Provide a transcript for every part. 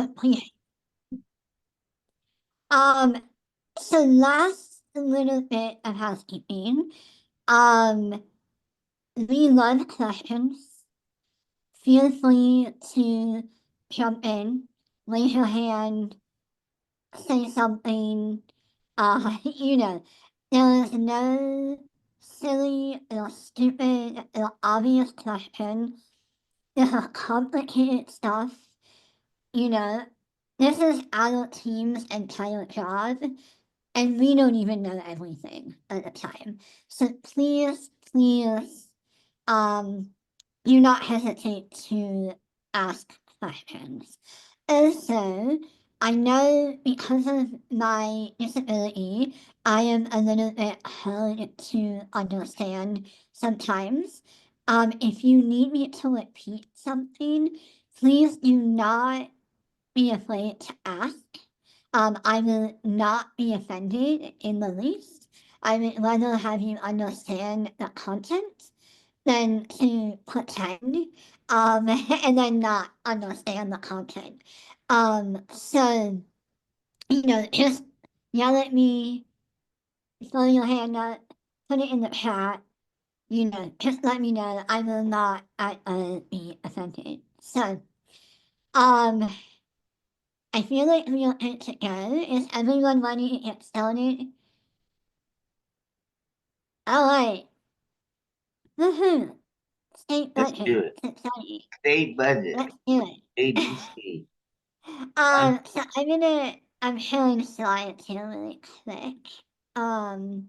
but please. Um, so last little bit of housekeeping. Um, we love questions. Feel free to jump in, raise your hand, say something. You know, there is no silly or stupid or obvious question. This is complicated stuff. You know, this is adult team's entire job, and we don't even know everything at the time. So please, um, do not hesitate to ask questions. Also, I know because of my disability, I am a little bit hard to understand sometimes. If you need me to repeat something, please do not be afraid to ask. I will not be offended in the least. I would rather have you understand the content than to pretend, and then not understand the content. So, just yell at me, throw your hand up, put it in the chat, just let me know. I will not be offended. So, um, I feel like we are good to go. Is everyone ready to get started? All right. Woohoo! State Let's do budget. it. It's exciting. State budget. Let's do it. ABC. So I'm sharing slides here really quick. Um,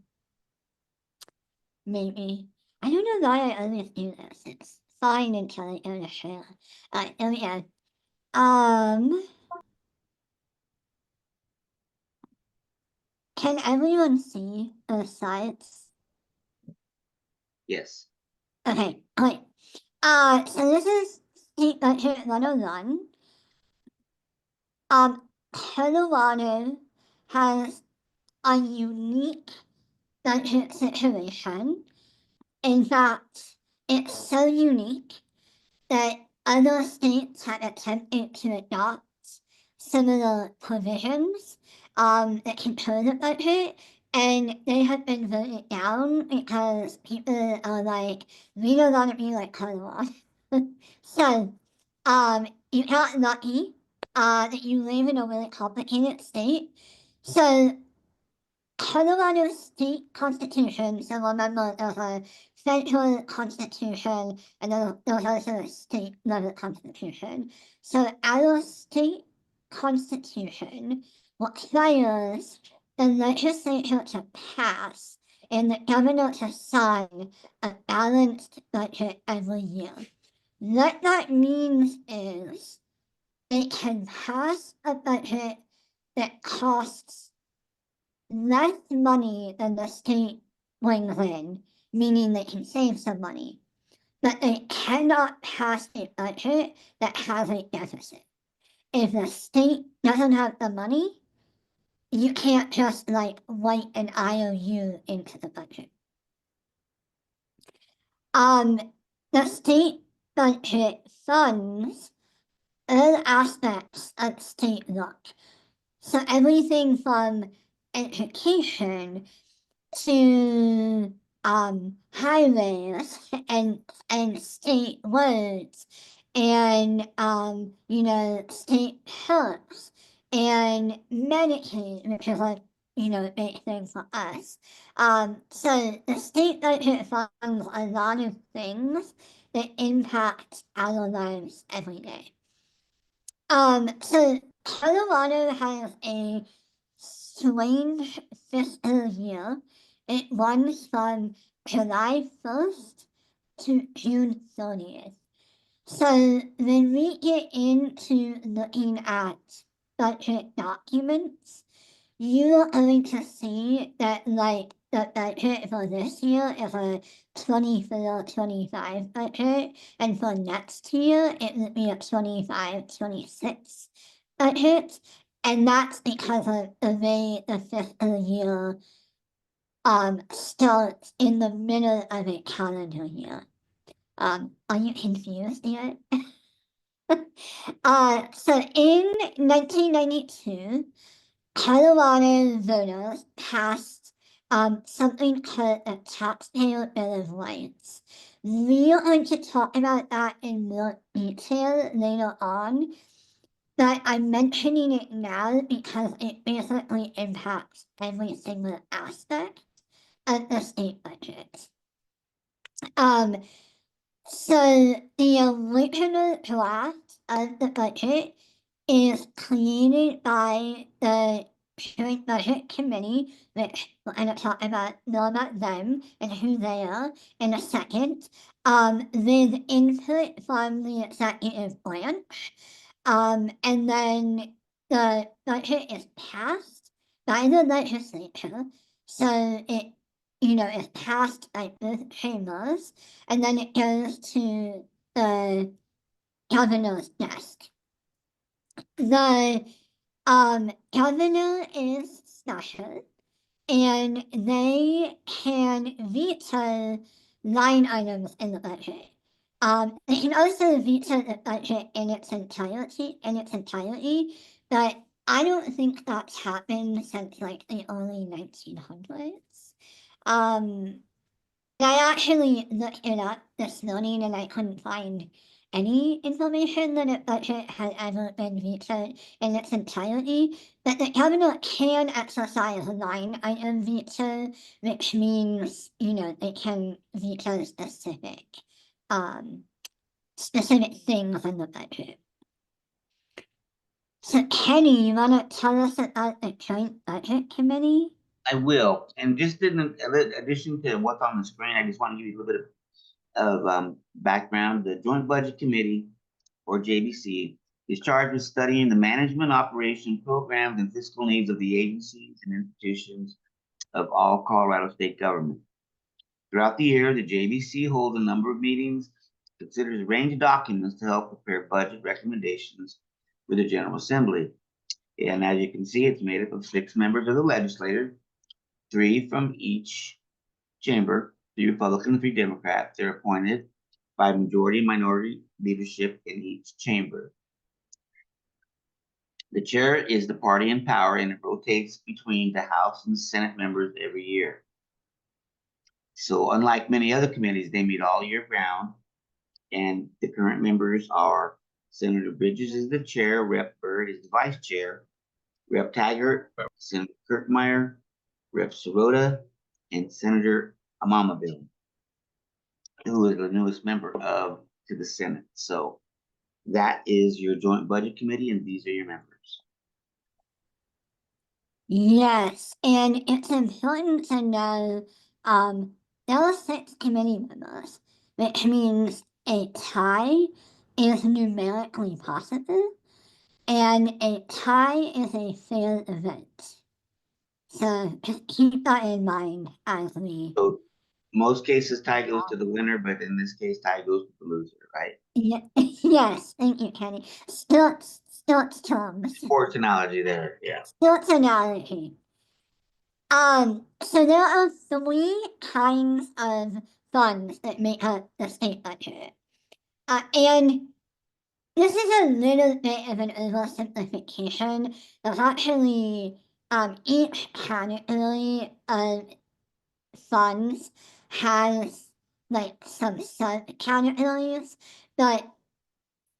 maybe. I don't know why I always do this. It's fine until I go to share. Alright, there we go. Can everyone see the slides? Yes. Okay, great. So this is state budget 101. Colorado has a unique budget situation. In fact, it's so unique that other states have attempted to adopt similar provisions that control the budget, and they have been voted down because people are like, we don't want to be like Colorado. So, you got lucky that you live in a really complicated state. So Colorado state constitution, so remember there's a federal constitution and then there's also a state level constitution. So our state constitution requires the legislature to pass and the governor to sign a balanced budget every year. What that means is they can pass a budget that costs less money than the state brings in, meaning they can save some money. But they cannot pass a budget that has a deficit. If the state doesn't have the money, you can't just write an IOU into the budget. The state budget funds all aspects of state work. So everything from education to highways and state roads and state parks and Medicaid, which is a big thing for us. So the state budget funds a lot of things that impact our lives every day. So Colorado has a strange fiscal year. It runs from July 1st to June 30th. So when we get into looking at budget documents, you are going to see that the budget for this year is a 24-25 budget, and for next year it would be a 25-26 budget, and that's because of the way the fiscal year starts in the middle of a calendar year. Are you confused yet? So in 1992, Colorado voters passed something called a taxpayer bill of rights. We are going to talk about that in more detail later on, but I'm mentioning it now because it basically impacts every single aspect of the state budget. Um, so the original draft of the budget is created by the Joint Budget Committee, which we're going to talk about more about them and who they are in a second, with input from the executive branch. And then the budget is passed by the legislature, so it is passed by both chambers, and then it goes to the governor's desk. The governor is special, and they can veto line items in the budget. They can also veto the budget in its entirety, but I don't think that's happened since like the early 1900s. I actually looked it up this morning and I couldn't find any information that a budget had ever been vetoed in its entirety, but the governor can exercise a line item veto, which means, they can veto specific things in the budget. So Kenny, you wanna tell us about the Joint Budget Committee? I will. And just in addition to what's on the screen, I just want to give you a little bit of background. The Joint Budget Committee, or JBC, is charged with studying the management, operation, programs, and fiscal needs of the agencies and institutions of all Colorado state government. Throughout the year, the JBC holds a number of meetings, considers a range of documents to help prepare budget recommendations for the General Assembly. And as you can see, it's made up of 6 members of the legislature, 3 from each chamber, 3 Republican, 3 Democrat. They're appointed by majority and minority leadership in each chamber. The chair is the party in power, and it rotates between the House and Senate members every year. So unlike many other committees, they meet all year round, and the current members are Senator Bridges is the chair, Rep. Byrd is the vice chair, Rep. Taggart, Senator Kirkmeyer, Rep. Sirota, and Senator Amamaville, who is the newest member to the Senate. So that is your Joint Budget Committee, and these are your members. Yes, and it's important to know there are 6 committee members, which means a tie is numerically possible, and a tie is a fair event. So just keep that in mind as we. So most cases tie goes to the winner, but in this case, tie goes to the loser, right? Yeah, yes, thank you, Kenny. Sports terms. Sports analogy there, yeah. Sports analogy. So there are 3 kinds of funds that make up the state budget. And this is a little bit of an oversimplification. There's actually each category of funds has like some subcategories, but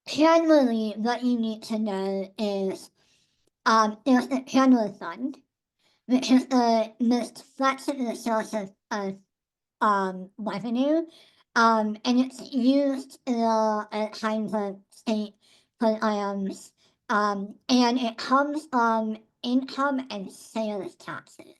generally what you need to know is there's the general fund, which is the most flexible source of revenue, and it's used in all kinds of state programs, and it comes from income and sales taxes.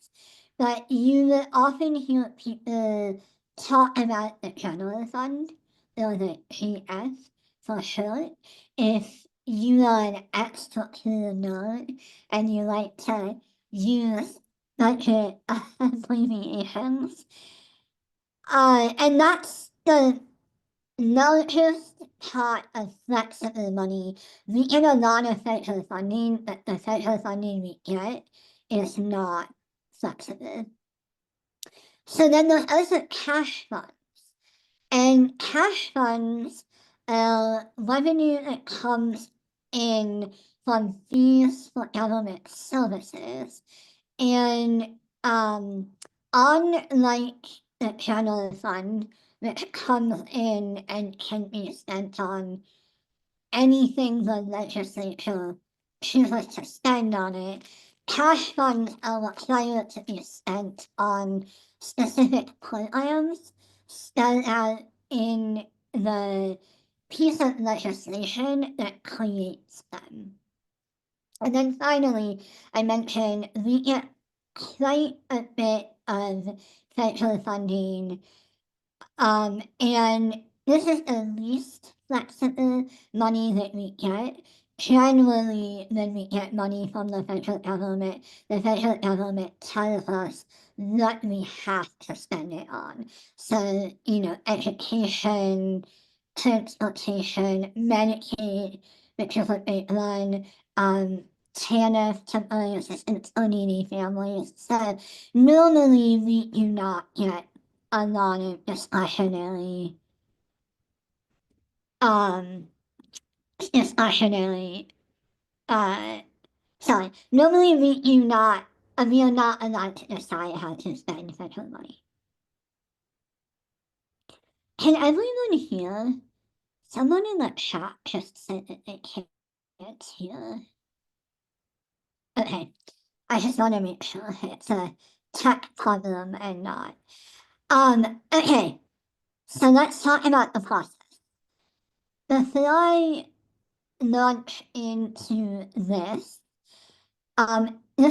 But you will often hear people talk about the general fund, or the GF for short, if you are an extra nerd and you like to use budget abbreviations. And that's the largest part of flexible money. We get a lot of federal funding, but the federal funding we get is not flexible. So then there's also cash funds. And cash funds revenue that comes in from fees for government services. And unlike the general fund, which comes in and can be spent on anything the legislature chooses to spend on it, cash funds are required to be spent on specific programs spelled out in the piece of legislation that creates them. And then finally, I mentioned we get quite a bit of federal funding, and this is the least flexible money that we get. Generally, when we get money from the federal government tells us what we have to spend it on. So, education, transportation, Medicaid, which is a big one, TANF, temporary assistance for needy families. So normally we do not get a lot of um, discretionary, uh, sorry, normally we are not allowed to decide how to spend federal money. Can everyone hear? Someone in the chat just said that they can't hear. Okay, I just want to make sure it's a tech problem and not. Okay, so let's talk about the process. Before I launch into this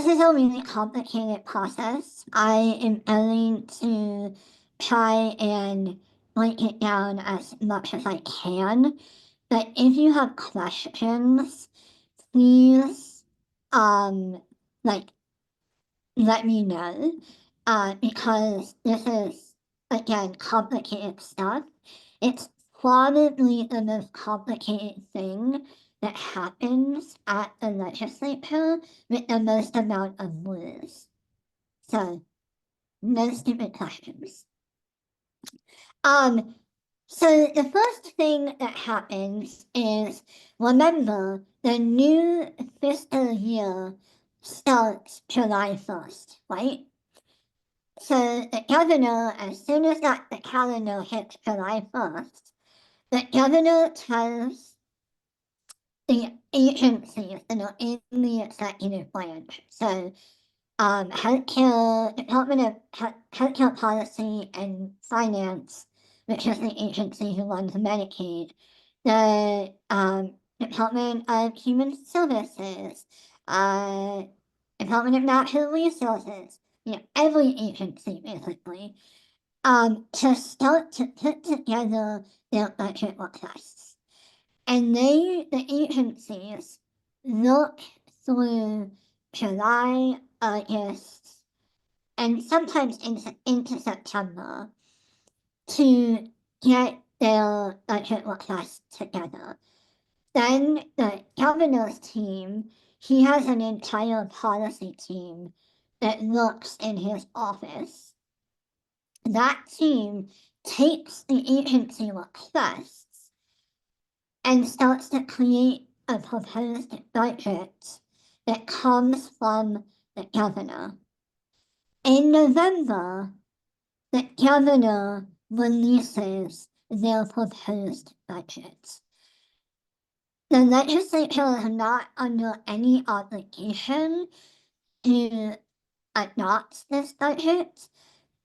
is a really complicated process. I am going to try and break it down as much as I can. But if you have questions, please, like, let me know. Because this is, again, complicated stuff. It's probably the most complicated thing that happens at the legislature with the most amount of rules. So, no stupid questions. So the first thing that happens is, remember, the new fiscal year starts July 1st, right? So the governor, as soon as the calendar hits July 1st, the governor tells the agencies that are in the executive branch, so healthcare, Department of Healthcare Policy and Finance, which is the agency who runs Medicaid, the Department of Human Services, Department of Natural Resources, every agency basically, to start to put together their budget requests. And the agencies look through July, August, and sometimes into September to get their budget requests together. Then the governor's team, he has an entire policy team that looks in his office. That team takes the agency requests and starts to create a proposed budget that comes from the governor. In November, the governor releases their proposed budget. The legislature is not under any obligation to adopt this budget,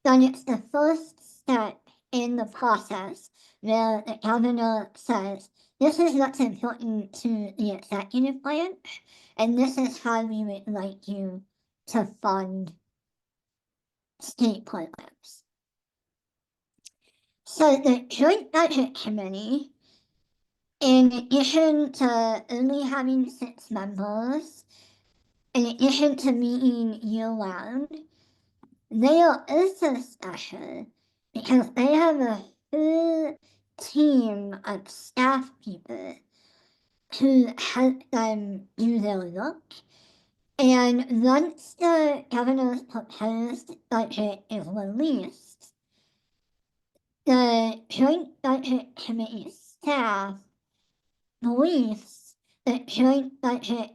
but it's the first step in the process where the governor says, this is what's important to the executive branch, and this is how we would like you to fund state programs. So the Joint Budget Committee, in addition to only having 6 members, in addition to meeting year-round, they are also special because they have a whole team of staff people who help them do their work. And once the governor's proposed budget is released, the Joint Budget Committee staff briefs the Joint Budget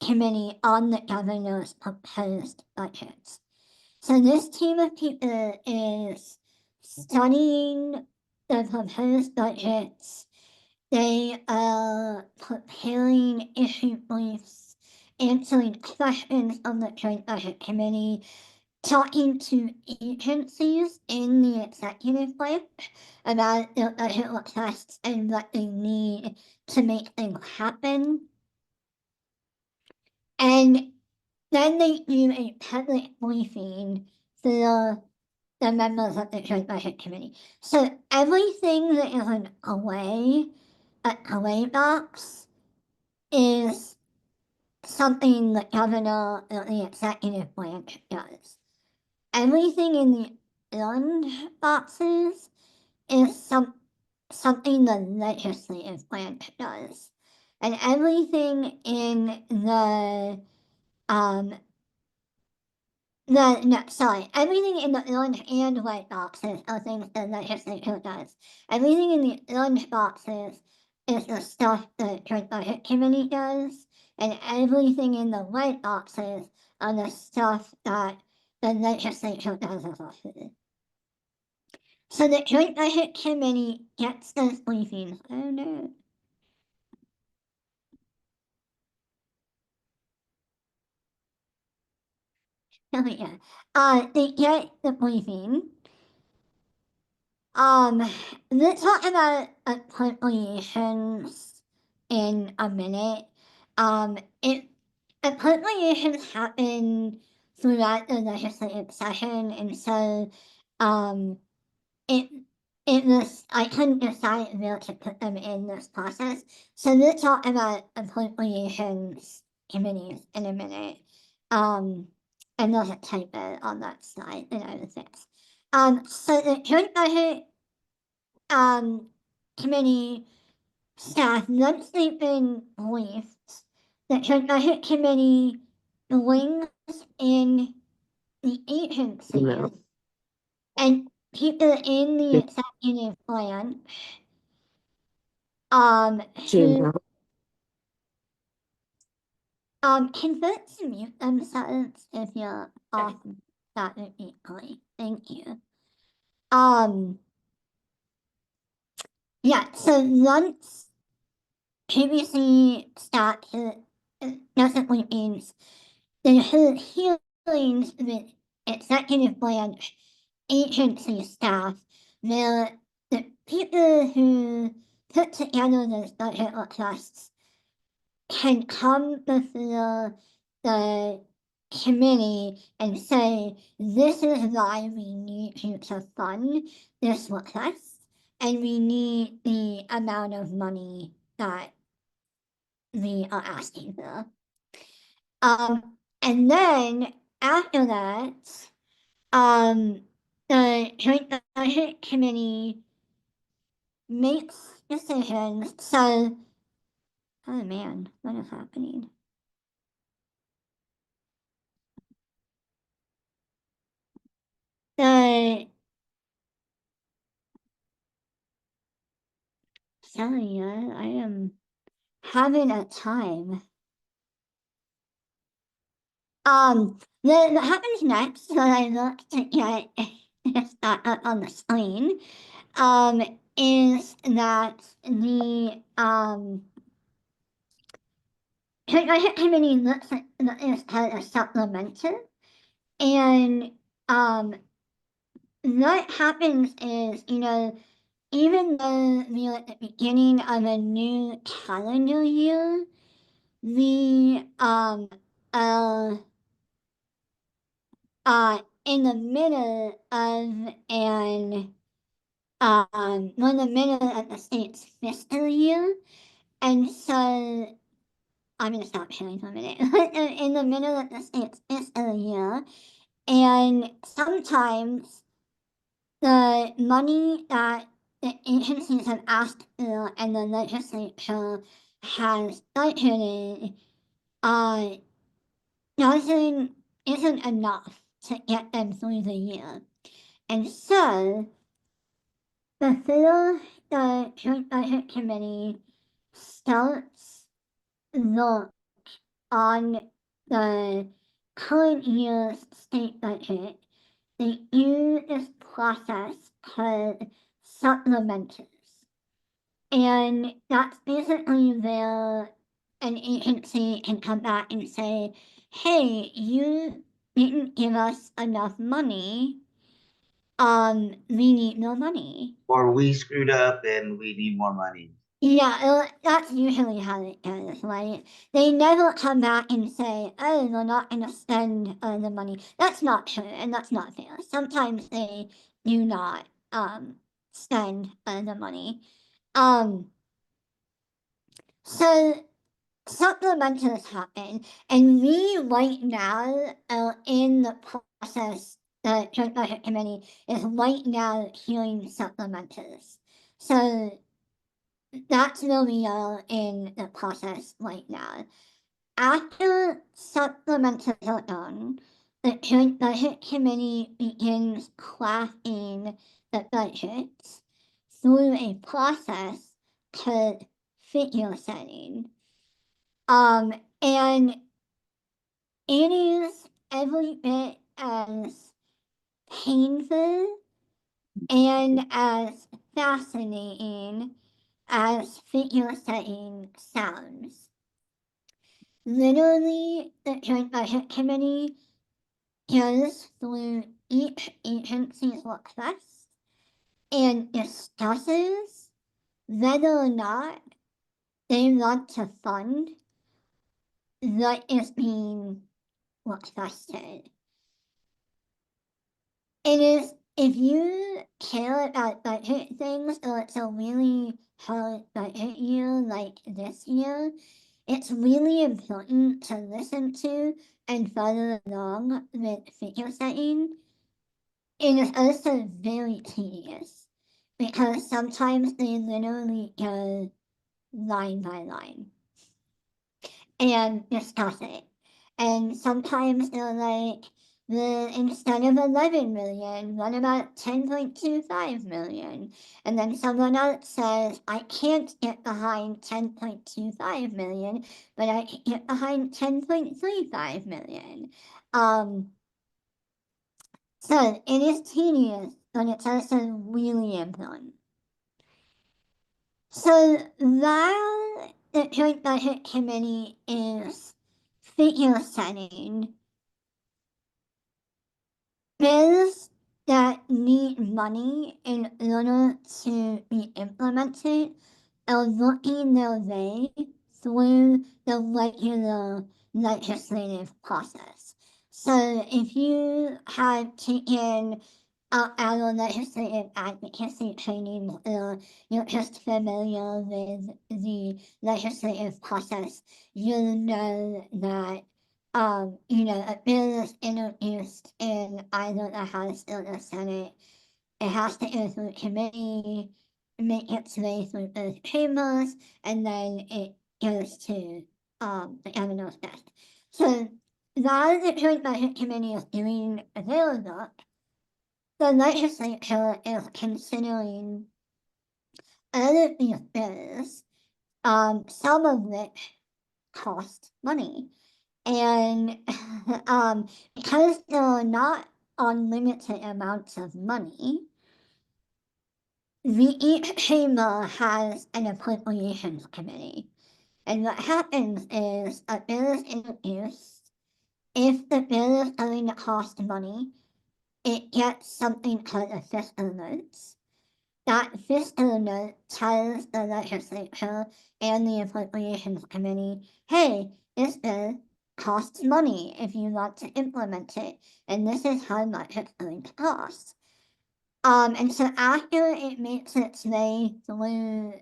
Committee on the governor's proposed budget. So this team of people is studying the proposed budgets. They are preparing issue briefs, answering questions on the Joint Budget Committee, talking to agencies in the executive branch about their budget requests and what they need to make things happen. And then they do a public briefing for the members of the Joint Budget Committee. So everything that is an away box, is something the governor or the executive branch does. Everything in the orange boxes is something the legislative branch does. And everything in everything in the orange and white boxes are things the legislature does. Everything in the orange boxes is the stuff the Joint Budget Committee does, and everything in the white boxes are the stuff that the legislature does as a whole. So the Joint Budget Committee gets those briefings. Oh no. Oh yeah. They get the briefing. Let's talk about appropriations in a minute. It appropriations happen throughout the legislative session, and so um, it it was I couldn't decide where to put them in this process. So let's talk about appropriations committees in a minute. And there's a typo on that slide that I will fix. So the Joint Budget Committee staff, once they've been briefed, the Joint Budget Committee brings in the agencies and people in the executive branch who can vote to mute themselves if you're off. That would be great. Thank you. Yeah, so once previously started basically means the hearings with executive branch agency staff where the people who put together those budget requests can come before the committee and say, this is why we need you to fund this request, and we need the amount of money that we are asking for. And then after that, the Joint Budget Committee makes decisions. So, oh man, what is happening? Sorry, I am having a time. What happens next when I look to get this up on the screen, is that the Budget Committee looks at this as a supplemental, and what happens is, even though we're at the beginning of a new calendar year, we are in the middle of we're in the middle of the state's fiscal year, and so I'm gonna stop sharing for a minute. In the middle of the state's fiscal year, and sometimes the money that the agencies have asked for and the legislature has budgeted doesn't isn't enough to get them through the year. And so before the Joint Budget Committee starts look on the current year's state budget, they use this process called supplementals. And that's basically where an agency can come back and say, hey, you didn't give us enough money. We need more money. Or we screwed up and we need more money. Yeah, that's usually how it goes, right? They never come back and say, oh, we're not going to spend the money. That's not true, and that's not fair. Sometimes they do not spend the money. Um, so supplementals happen, and we right now are in the process. The Joint Budget Committee is right now hearing supplementals. So that's where we are in the process right now. After supplementals are done, the Joint Budget Committee begins crafting the budgets through a process called figure setting. And it is every bit as painful and as fascinating as figure setting sounds. Literally, the Joint Budget Committee goes through each agency's request and discusses whether or not they want to fund what is being requested. It is, if you care about budget things or it's a really hard budget year like this year, it's really important to listen to and follow along with figure setting. It is also very tedious because sometimes they literally go line by line and discuss it. And sometimes they're like, instead of 11 million, what about 10.25 million? And then someone else says, I can't get behind 10.25 million, but I can get behind 10.35 million. So it is tedious, but it's also really important. So while the Joint Budget Committee is figure setting, bills that need money in order to be implemented are working their way through the regular legislative process. So if you have taken our legislative advocacy training or you're just familiar with the legislative process, you'll know that a bill is introduced in either the House or the Senate. It has to go through committee, make its way through both chambers, and then it goes to the governor's desk. So while the Joint Budget Committee is doing their work, the legislature is considering other of these bills, some of which cost money. And because there are not unlimited amounts of money, each chamber has an appropriations committee. And what happens is a bill is introduced. If the bill is going to cost money, it gets something called a fiscal note. That fiscal note tells the legislature and the appropriations committee, hey, this bill costs money if you want to implement it, and this is how much it's going to cost. And so after it makes its way through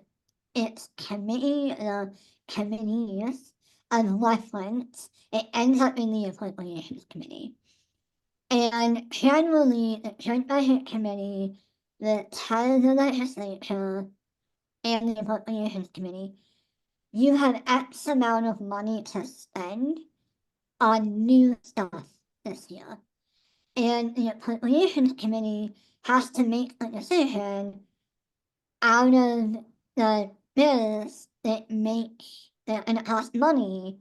its committee or committees of reference, it ends up in the appropriations committee. And generally, the Joint Budget Committee that tells the legislature and the appropriations committee, you have X amount of money to spend on new stuff this year. And the appropriations committee has to make the decision, out of the bills that make that and it costs money,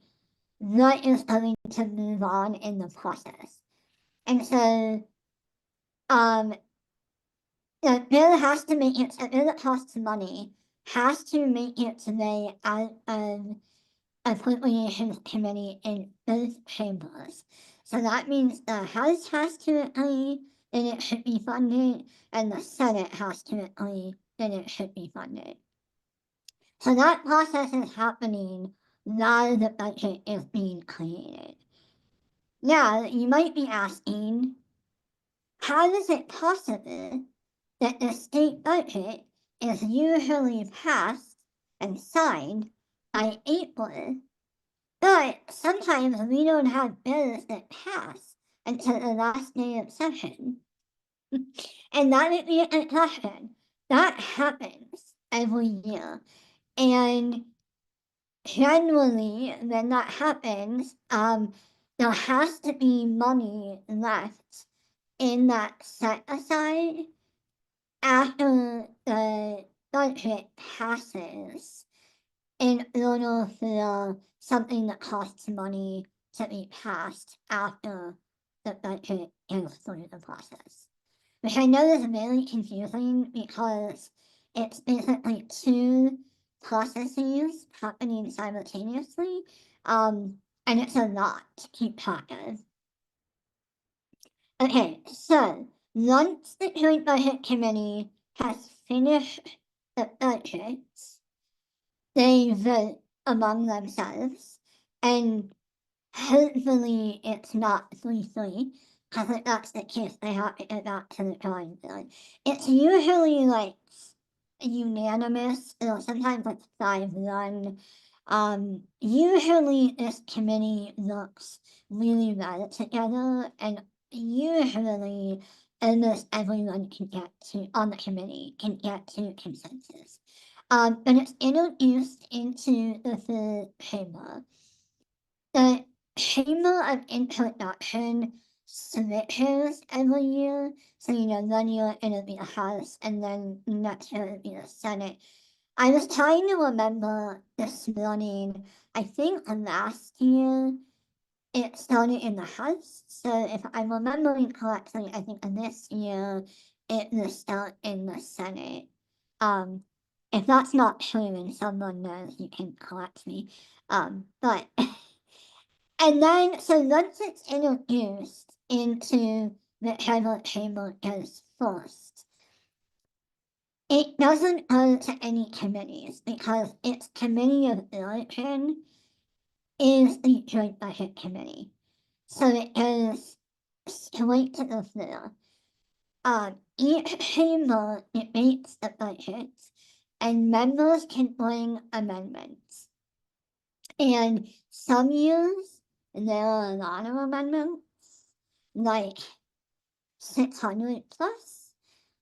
that is going to move on in the process. And so um the bill has to make it a bill that costs money has to make its way out of appropriations committee in both chambers. So that means the House has to agree that it should be funded, and the Senate has to agree that it should be funded. So that process is happening while the budget is being created. Now, you might be asking, how is it possible that the state budget is usually passed and signed by April, but sometimes we don't have bills that pass until the last day of session? And that would be a question. That happens every year. And generally, when that happens, there has to be money left in that set aside after the budget passes in order for something that costs money to be passed after the budget is through the process. Which I know is very confusing because it's basically two processes happening simultaneously, and it's a lot to keep track of. Okay, so once the Joint Budget Committee has finished the budgets, they vote among themselves, and hopefully it's not 3-3, because if that's the case, they have to go back to the drawing board. It's usually like unanimous, or sometimes it's 5-1. Usually this committee looks really well together, and usually almost everyone can get to on the committee can get to consensus. But it's introduced into the full chamber. The Chamber of Introduction switches every year. So, 1 year it'll be the House, and then next year it'll be the Senate. I was trying to remember this morning. I think last year it started in the House. So, if I'm remembering correctly, I think this year it will start in the Senate. Um, if that's not true and someone knows, you can correct me. But And then, so once it's introduced into whichever chamber goes first, it doesn't go to any committees because its committee of origin is the Joint Budget Committee. So it goes straight to the floor. Each chamber debates the budget, and members can bring amendments. And some years, there are a lot of amendments, like 600 plus.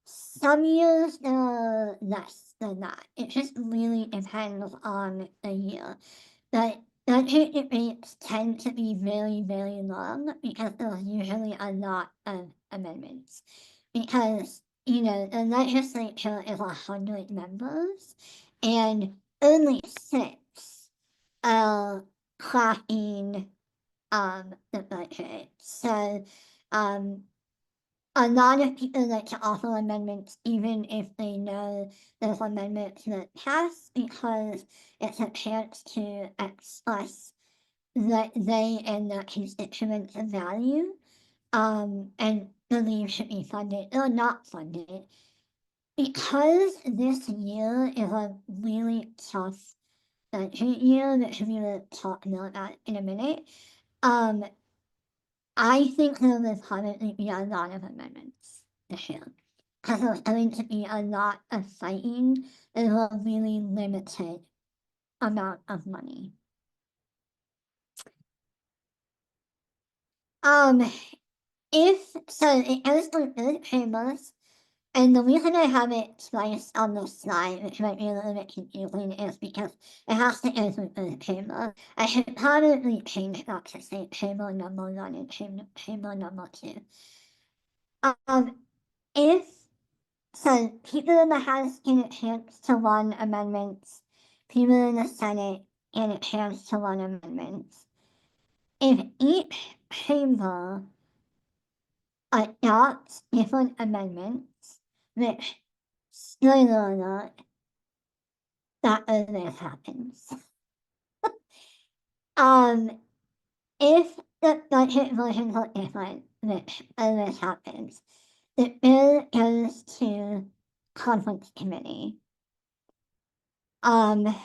Some years there are less than that. It just really depends on the year. But budget debates tend to be very, very long because there's usually a lot of amendments. Because, the legislature is 100 members, and only 6 are crafting the budget. So a lot of people like to offer amendments even if they know those amendments won't pass because it's a chance to express that they and their constituents value and believe should be funded or not funded. Because this year is a really tough budget year, which we will talk more about in a minute, I think there will probably be a lot of amendments this year. Because there's going to be a lot of fighting over a really limited amount of money. If so, it goes through both chambers, and the reason I have it twice on the slide, which might be a little bit confusing, is because it has to go through both chambers. I should probably change that to say chamber number 1 and chamber number 2. If So people in the House get a chance to run amendments, people in the Senate get a chance to run amendments. If each chamber adopts different amendments, which, spoiler alert, that always happens. um, if the budget versions are different, which always happens, the bill goes to conference committee. And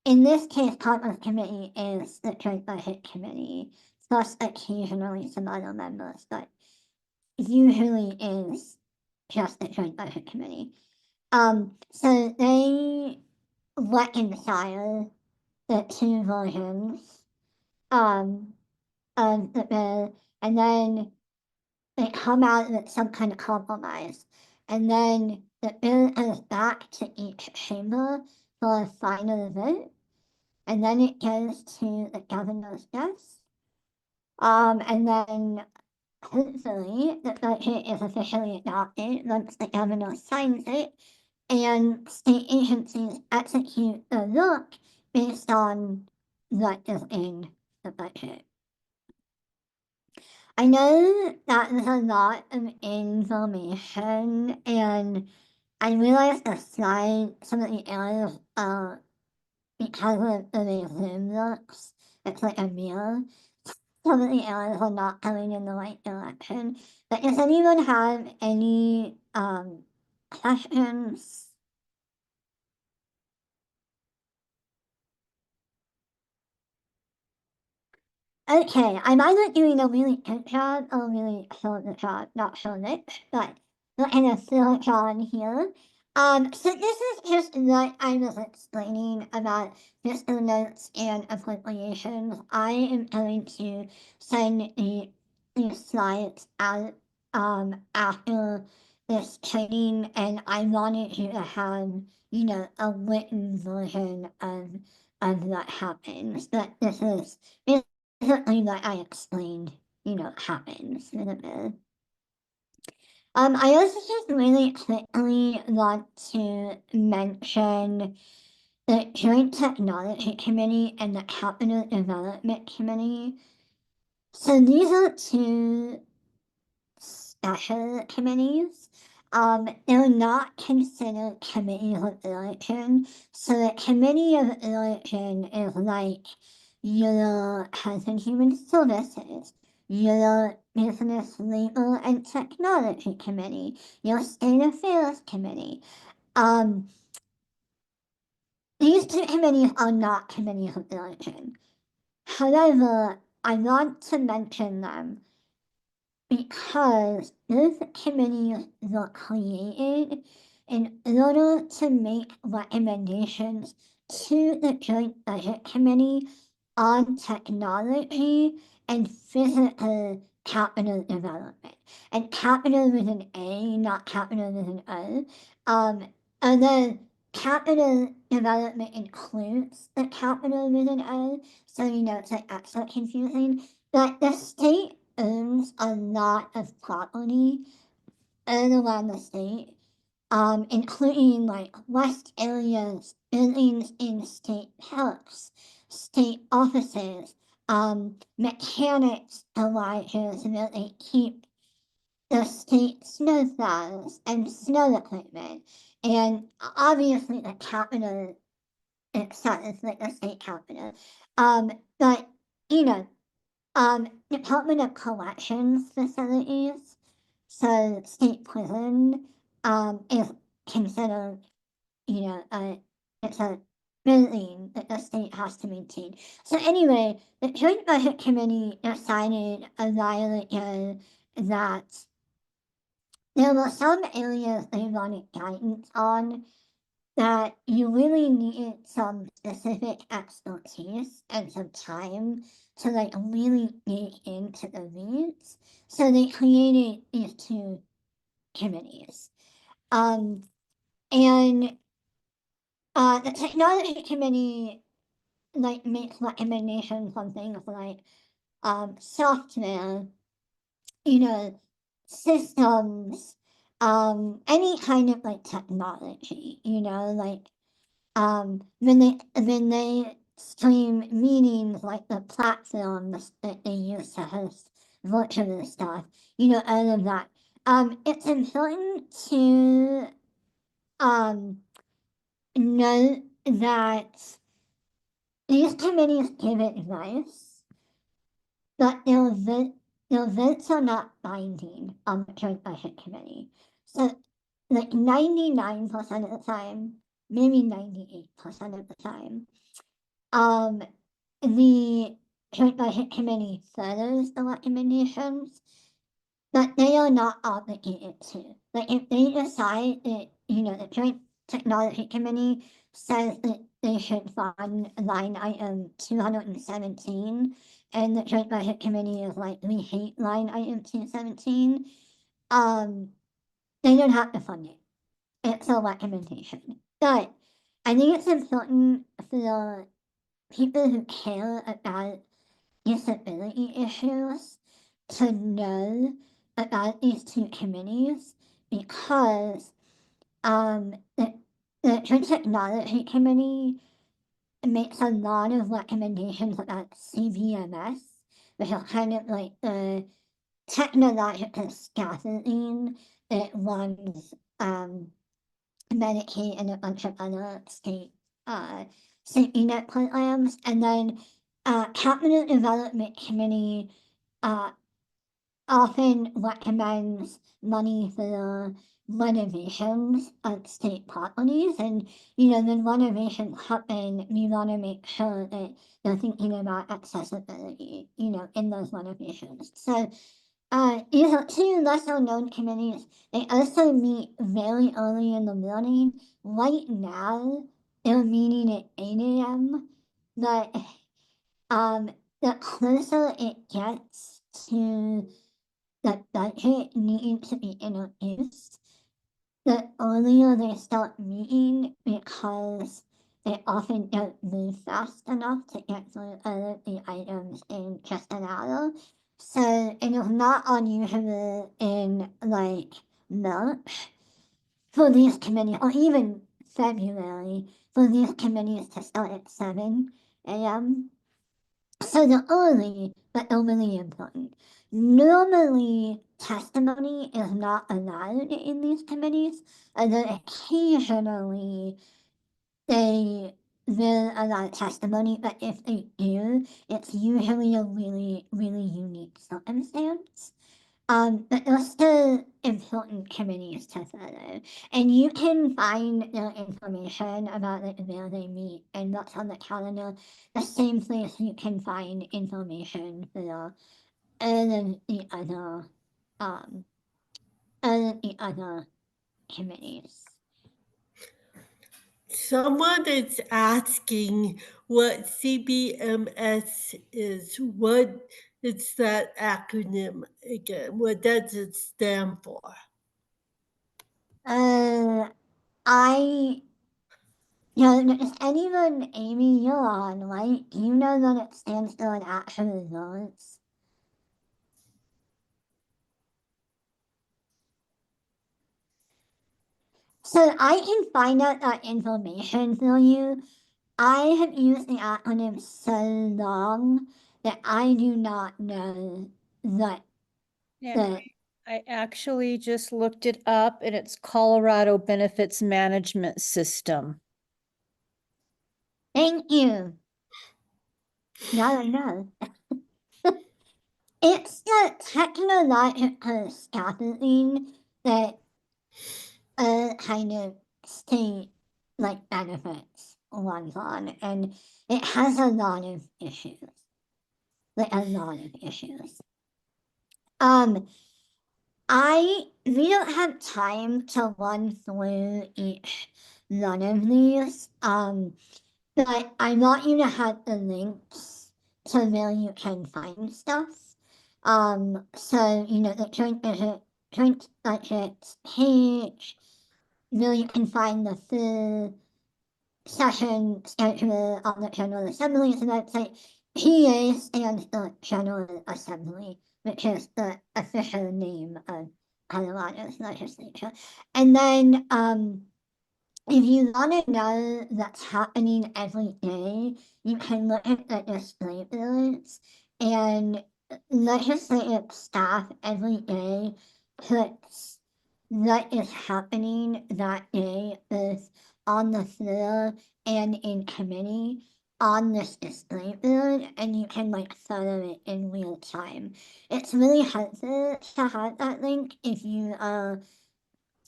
in this case, conference committee is the joint budget committee, plus occasionally some other members, but usually is just the joint budget committee. So they reconcile the two versions of the bill, and then they come out with some kind of compromise. And then the bill goes back to each chamber for a final vote, and then it goes to the governor's desk. And then hopefully the budget is officially adopted once the governor signs it, and state agencies execute the work based on what is in the budget. I know that is a lot of information, and I realize the slide, some of the errors are because of the way Zoom looks. It's like a mirror. Some of the errors are not going in the right direction. But does anyone have any questions? Okay, I'm either doing a really good job or a really short job, not sure which, but we're in a short job here. So this is just what I was explaining about fiscal notes and appropriations. I am going to send these slides out after this training, and I wanted you to have, you know, a written version of what happens. But this is certainly what I explained, you know, happens in a bit. I also just really quickly want to mention the Joint Technology Committee and the Capital Development Committee. So these are two special committees. They're not considered committees of election. So the committee of election is like your Health and Human Services, your Business, Legal, and Technology Committee, your State Affairs Committee. These two committees are not committees of election. However, I want to mention them because those committees were created in order to make recommendations to the Joint Budget Committee on technology and physical capital development. And capital with an A, not capital with an O. And then capital development includes the capital with an O, so you know it's like extra confusing. But the state owns a lot of property all around the state, including like rest areas, buildings in state parks, state offices, mechanics garages where they keep the state snowplows and snow equipment. And obviously the capital itself is like the state capital. But you know, Department of Corrections facilities, so state prison, is considered, you know, it's a building that the state has to maintain. So anyway, the Joint Budget Committee decided a while ago that there were some areas they wanted guidance on that you really needed some specific expertise and some time to like really dig into the weeds. So they created these two committees. And the technology committee like makes recommendations on things like software, you know, systems, any kind of like technology, like when they stream meetings, like the platforms that they use to host virtual stuff, all of that. It's important to um note that these committees give advice, but their votes are not binding on the joint budget committee. So, like 99% of the time, maybe 98% of the time, um, the joint budget committee follows the recommendations, but they are not obligated to. Like if they decide that, the Joint Technology Committee says that they should fund line item 217, and the Joint Budget Committee is like, we hate line item 217, um, they don't have to fund it. It's a recommendation. But I think it's important for people who care about disability issues to know about these two committees because the Trans Technology Committee makes a lot of recommendations about CVMS, which is kind of like the technological scaffolding that runs Medicaid and a bunch of other uh, safety net programs. And then Capital Development Committee uh, often recommends money for renovations of state properties. And, when renovations happen, we want to make sure that they're thinking about accessibility, in those renovations. So these are two lesser known committees. They also meet very early in the morning. Right now, they're meeting at 8 a.m. But the closer it gets to the budget needing to be introduced, the earlier they start meeting because they often don't move fast enough to get through all of the items in just an hour. So it is not unusual in like March for these committees, or even February, for these committees to start at 7 a.m. So they're early, but they're really important. Normally, testimony is not allowed in these committees, and then occasionally they will allow testimony, but if they do, it's usually a really, really unique circumstance. But they're still important committees to follow. And you can find their information about like where they meet and what's on the calendar the same place you can find information for all of the other um all of the other committees. Someone is asking what CBMS is. What is that acronym again? What does it stand for? Uh I is anyone Amy, you're on, right? Do you know that it stands for an actual results? So I can find out that information for you. I have used the acronym so long that I do not know that Yeah, the I actually just looked it up and it's Colorado Benefits Management System. thank you. Now I know. It's the technological scaffolding that kind of state like benefits runs on, and it has a lot of issues. Like a lot of issues. Um, we don't have time to run through each one of these. But I want you to have the links to where you can find stuff. So the joint budget page, where you can find the full session schedule on the General Assembly's website. PA stands for General Assembly, which is the official name of Colorado's legislature. And then, if you want to know that's happening every day, you can look at the display boards, and legislative staff every day puts what is happening that day, both on the floor and in committee, on this display board, and you can like follow it in real time. It's really helpful to have that link if you are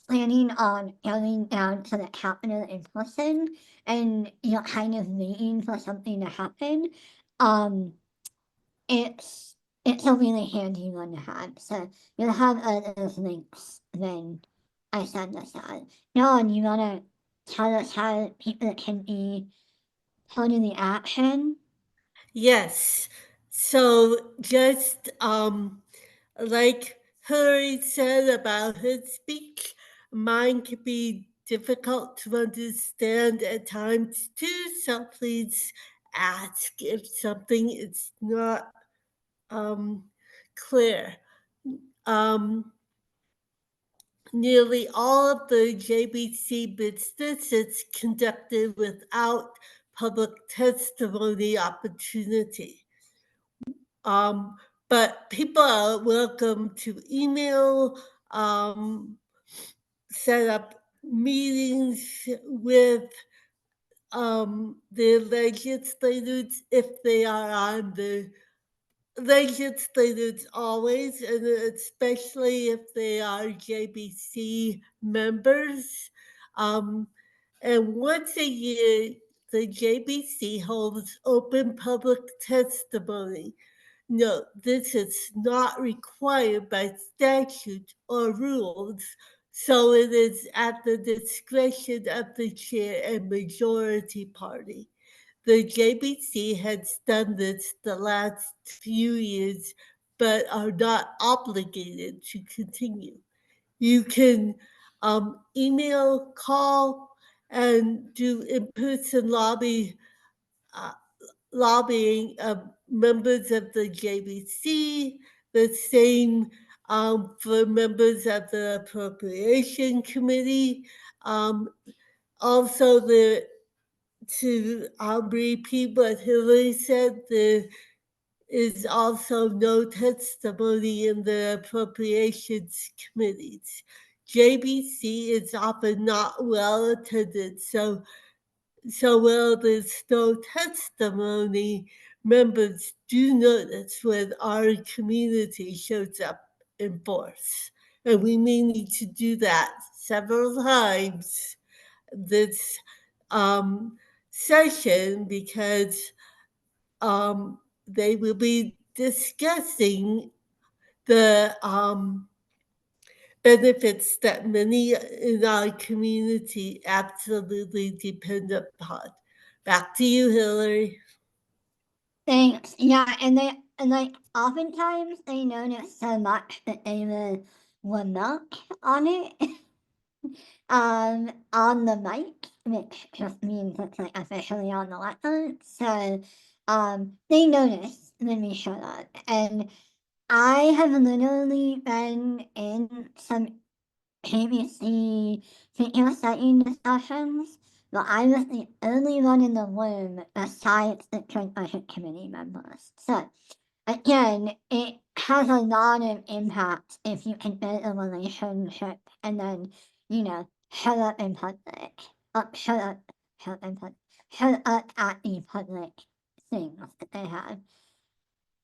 planning on going down to the Capitol in person and you're kind of waiting for something to happen. It's a really handy one to have. So you'll have all those links when I send this out. John, you wanna tell us how people can be part of the action? Yes. So just like Hillary said about her speech, mine can be difficult to understand at times too. So please ask if something is not clear. Nearly all of the JBC business is conducted without public testimony opportunity. But people are welcome to email, set up meetings with the legislators if they are on the legislators always, and especially if they are JBC members. And once a year, the JBC holds open public testimony. No, this is not required by statute or rules, so it is at the discretion of the chair and majority party. The JBC has done this the last few years, but are not obligated to continue. You can email, call, and do in-person lobbying of members of the JBC, the same for members of the Appropriation Committee. Also, to repeat what Hillary said, there is also no testimony in the Appropriations Committees. JBC is often not well attended, so while there's no testimony, members do notice when our community shows up in force. And we may need to do that several times this session because they will be discussing the benefits that many in our community absolutely depend upon. Back to you, Hillary. Thanks. Yeah, and like oftentimes they notice so much that they will remark on it. On the mic, which just means it's like officially on the record. So they notice when we show up. And I have literally been in some ABC figure setting discussions, but I was the only one in the room besides the Joint Budget Committee members. So again, it has a lot of impact if you can build a relationship and then, show up in public. Show up at the public things that they have.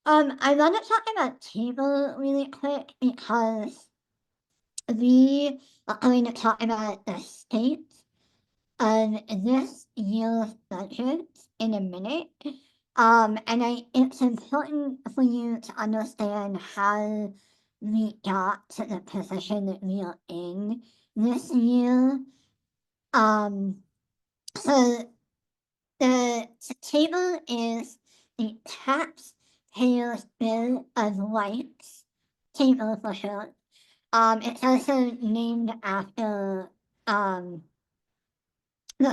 I want to talk about table really quick because we are going to talk about the state of this year's budget in a minute. And it's important for you to understand how we got to the position that we are in this year. So the table is the Taxpayers Bill of Rights table for short. It's also named after the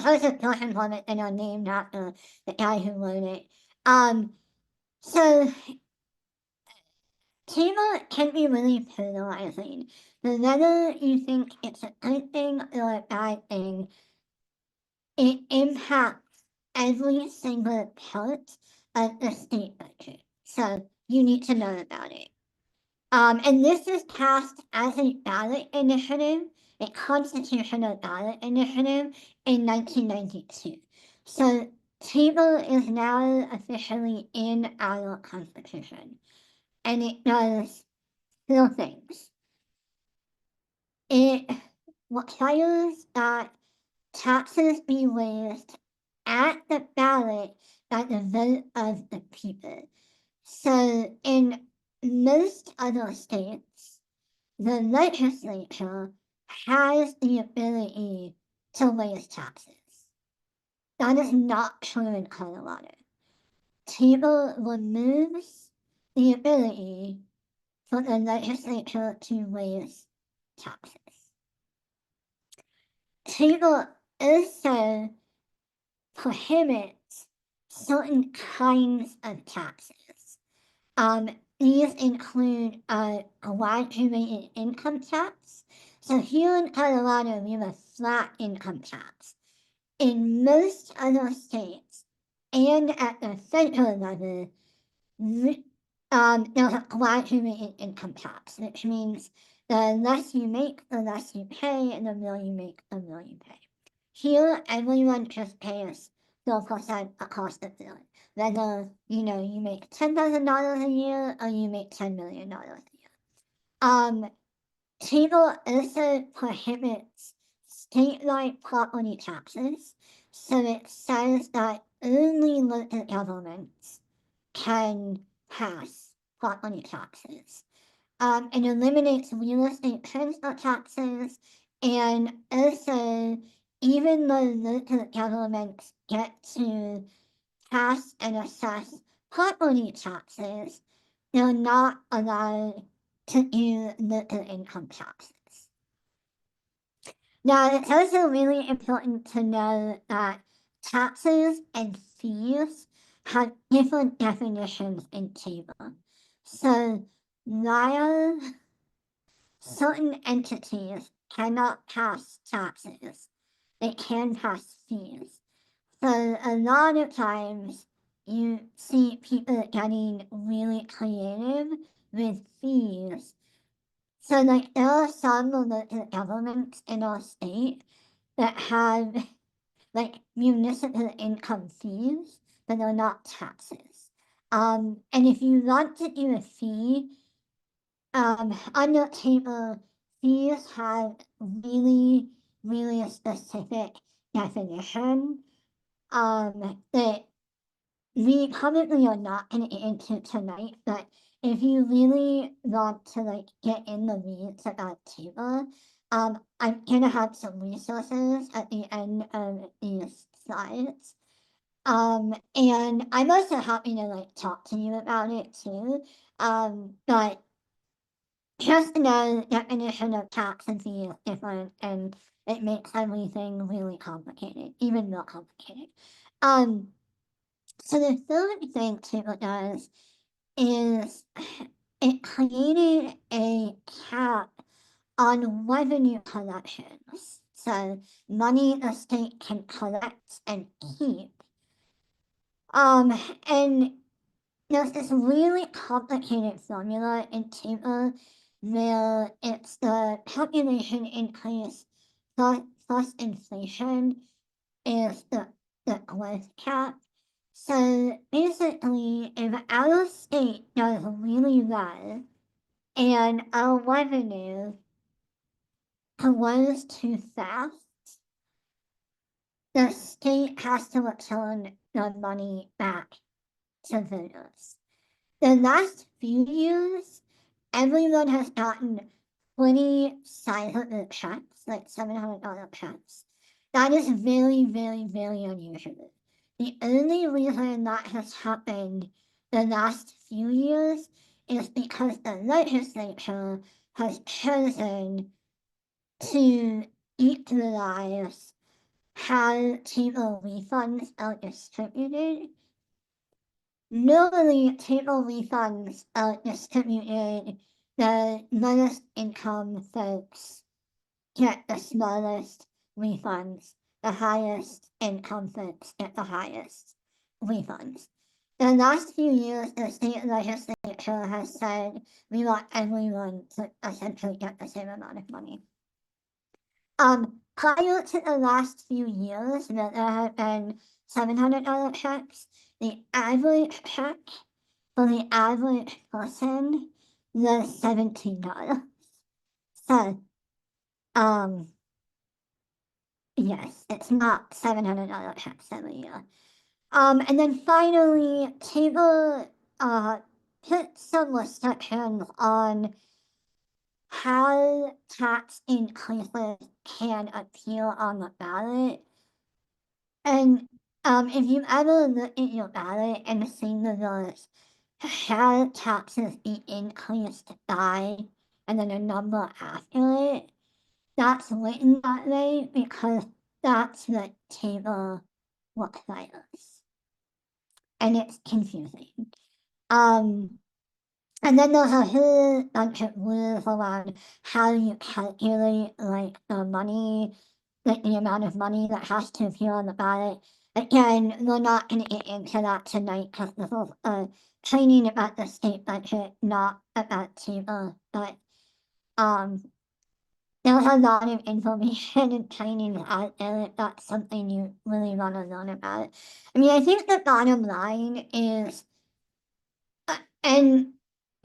first portions of it that are named after the guy who wrote it. So table can be really polarizing. Whether you think it's a good thing or a bad thing, it impacts every single part of the state budget. So you need to know about it. And this was passed as a ballot initiative, a constitutional ballot initiative in 1992. So table is now officially in our constitution, and it does two things. It requires that taxes be raised at the ballot by the vote of the people. So in most other states, the legislature has the ability to raise taxes. That is not true in Colorado. Table removes the ability for the legislature to raise taxes. Table also prohibits certain kinds of taxes. These include a graduated income tax. So here in Colorado, we have a flat income tax. In most other states and at the federal level, there's a graduated income tax, which means the less you make, the less you pay, and the more you make, the more you pay. Here, everyone just pays 4% across the board, whether you make $10,000 a year or you make $10 million a year. Table also prohibits statewide property taxes, so it says that only local governments can pass property taxes. It eliminates real estate transfer taxes, and also, even though local governments get to pass and assess property taxes, they're not allowed to do local income taxes. Now, it's also really important to know that taxes and fees have different definitions in table. So while certain entities cannot pass taxes, they can pass fees. So a lot of times you see people getting really creative with fees. So like there are some local governments in our state that have like municipal income fees, but they're not taxes. And if you want to do a fee, under table, fees have really, really specific definition that we probably are not going to get into tonight, but if you really want to like get in the weeds about table, I'm gonna have some resources at the end of these slides. And I'm also happy to like talk to you about it too. But just know the definition of tax and fee is different, and it makes everything really complicated, even more complicated. So the third thing table does is it created a cap on revenue collections. So money the state can collect and keep. And there's this really complicated formula in table where it's the population increase plus inflation is the growth cap. So basically, if our state does really well and our revenue grows too fast, the state has to return the money back to voters. The last few years, everyone has gotten pretty sizable checks, like $700 checks. That is very, very, very unusual. The only reason that has happened the last few years is because the legislature has chosen to equalize how table refunds are distributed. normally table refunds are distributed. The lowest income folks get the smallest refunds. The highest income folks get the highest refunds. The last few years, the state legislature has said we want everyone to essentially get the same amount of money. Prior to the last few years, there have been $700 checks. The average check for the average person was $17. So, yes, it's not $700 checks every year. And then finally, table put some restrictions on how tax increases can appear on the ballot. And if you've ever looked at your ballot and seen the words, shall taxes be increased by, and then a number after it, that's written that way because that's what table requires. And it's confusing. And then there's a whole bunch of rules around how you calculate like the money, like the amount of money that has to appear on the ballot. Again, we're not going to get into that tonight because this is training about the state budget, not about table. But there's a lot of information and training out there if that's something you really want to learn about. I mean, I think the bottom line is, and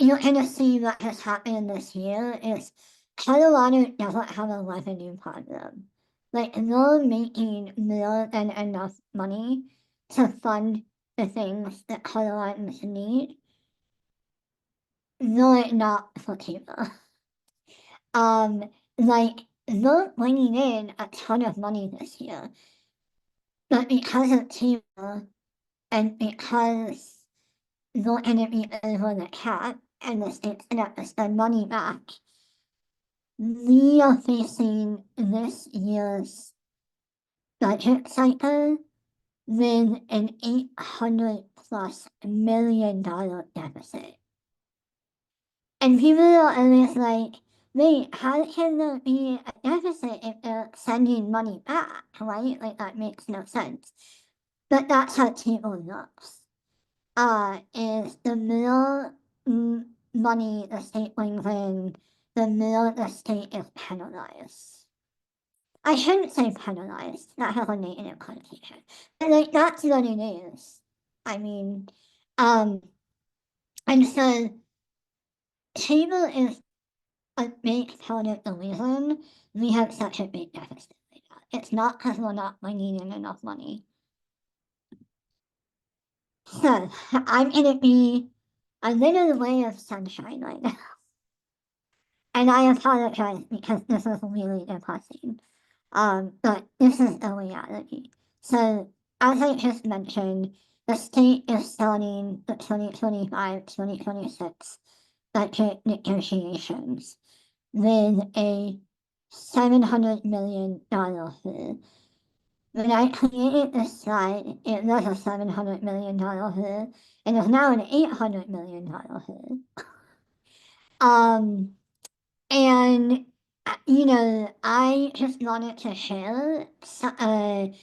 you're gonna see what has happened this year is Colorado doesn't have a revenue problem. Like they're making more than enough money to fund the things that Coloradans need. They're not for people. Like they're bringing in a ton of money this year, but because of Tina and because they're gonna be over the cap and the state's gonna have to spend money back, we are facing this year's budget cycle with an $800+ million deficit. And people are always like, wait, how can there be a deficit if they're sending money back, right? Like that makes no sense. But that's how table works. Is the more money the state brings in, the more the state is penalized. I shouldn't say penalized, that has a negative connotation. But like that's what it is. I mean, and so table is a big part of the reason we have such a big deficit right now. It's not because we're not bringing in enough money. So I'm gonna be a little ray of sunshine right now. And I apologize because this is really depressing. But this is the reality. So as I just mentioned, the state is starting the 2025-2026 budget negotiations with a $700 million fee. When I created this slide, it was a $700 million fee, and it's now an $800 million fee. And you know, I just wanted to share a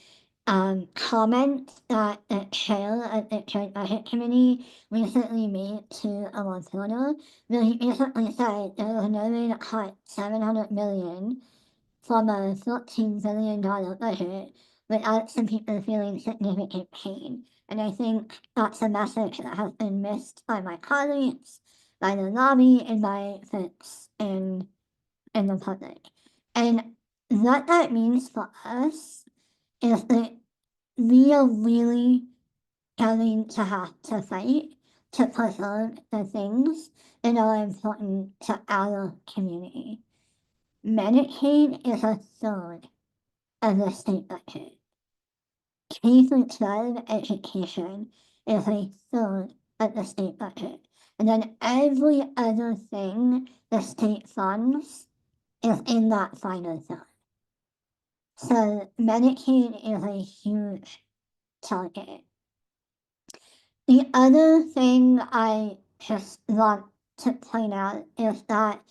comment that the chair of the Joint Budget Committee recently made to a reporter, where he basically said there was no way to cut $700 million from a $14 billion budget without some people feeling significant pain. And I think that's a message that has been missed by my colleagues, by the lobby, and by folks in the public. And what that means for us is that we are really going to have to fight to preserve the things that are important to our community. Medicaid is a third of the state budget. K-12 education is a third of the state budget. And then every other thing the state funds is in that final third. So Medicaid is a huge target. The other thing I just want to point out is that